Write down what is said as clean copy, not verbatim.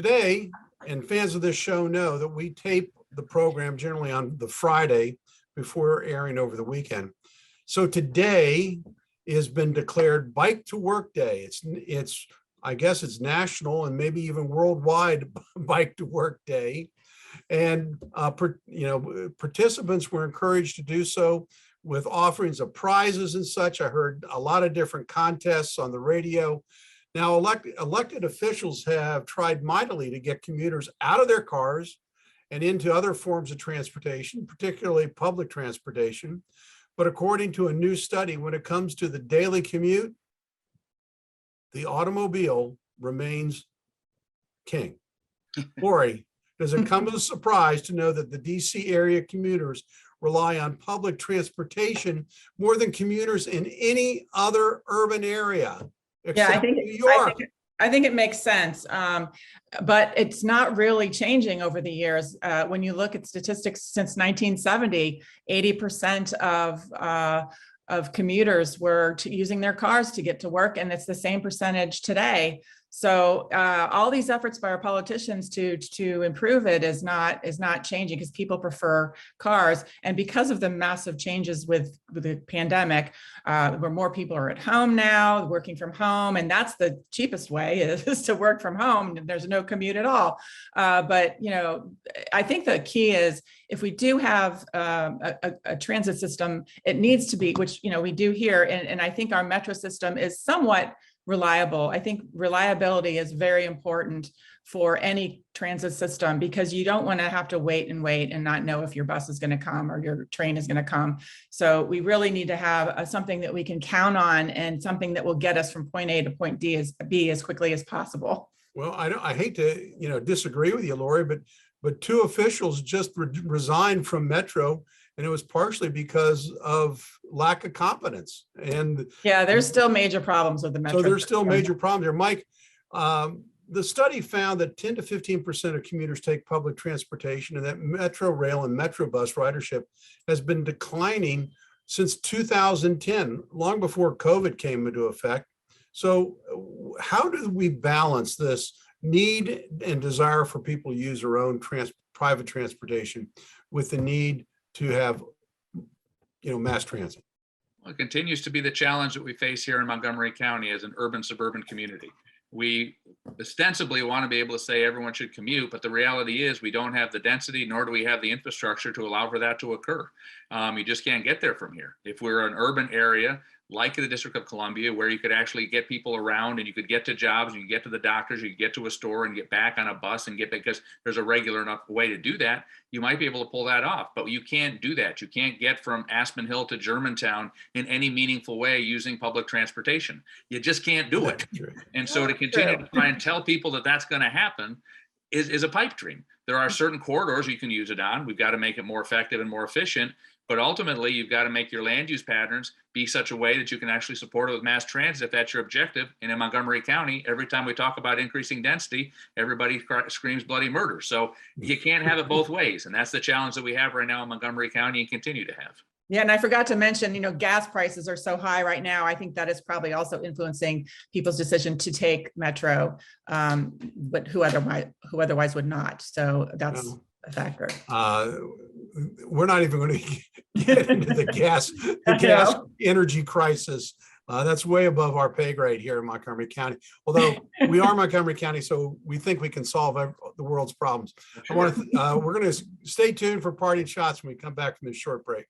Today, and fans of this show know that we tape the program generally on the Friday before airing over the weekend. So today has been declared Bike to Work Day. It's I guess it's national and maybe even worldwide Bike to Work Day. And participants were encouraged to do so with offerings of prizes and such. I heard a lot of different contests on the radio. Now, elected officials have tried mightily to get commuters out of their cars and into other forms of transportation, particularly public transportation. But according to a new study, when it comes to the daily commute, the automobile remains king. Laurie, does it come as a surprise to know that the DC area commuters rely on public transportation more than commuters in any other urban area? Yeah, I think it makes sense, but it's not really changing over the years. When you look at statistics since 1970, 80% of commuters were using their cars to get to work, and it's the same percentage today. So all these efforts by our politicians to improve it is not changing because people prefer cars. And because of the massive changes with the pandemic, where more people are at home now, working from home, and that's the cheapest way is to work from home. There's no commute at all. But I think the key is if we do have a transit system, it needs to be, which we do here, and I think our metro system is somewhat reliable. I think reliability is very important for any transit system because you don't want to have to wait and not know if your bus is going to come or your train is going to come. So we really need to have something that we can count on and something that will get us from point A to point B as quickly as possible. Well, I hate to disagree with you, Laurie, but two officials just resigned from Metro, and it was partially because of lack of competence. And yeah, there's still major problems with the Metro. So there's still major problems there. Mike, the study found that 10 to 15% of commuters take public transportation, and that Metro Rail and Metro Bus ridership has been declining since 2010, long before COVID came into effect. So how do we balance this need and desire for people to use their own private transportation with the need to have mass transit? Well, it continues to be the challenge that we face here in Montgomery County as an urban suburban community. We ostensibly want to be able to say everyone should commute, but the reality is we don't have the density, nor do we have the infrastructure to allow for that to occur. You just can't get there from here. If we're an urban area like the District of Columbia, where you could actually get people around and you could get to jobs, you can get to the doctors, you can get to a store and get back on a bus and get back, because there's a regular enough way to do that, you might be able to pull that off, but you can't do that. You can't get from Aspen Hill to Germantown in any meaningful way using public transportation. You just can't do it. And so to continue to try and tell people that that's going to happen is a pipe dream. There are certain corridors you can use it on. We've got to make it more effective and more efficient. But ultimately, you've got to make your land use patterns be such a way that you can actually support it with mass transit if that's your objective. And in Montgomery County, every time we talk about increasing density, everybody screams bloody murder. So you can't have it both ways. And that's the challenge that we have right now in Montgomery County and continue to have. Yeah, and I forgot to mention, gas prices are so high right now. I think that is probably also influencing people's decision to take Metro, but who otherwise would not. So that's a factor. We're not even going to get into the gas energy crisis. That's way above our pay grade here in Montgomery County. Although we are Montgomery County, so we think we can solve the world's problems. We're going to stay tuned for parting shots when we come back from this short break.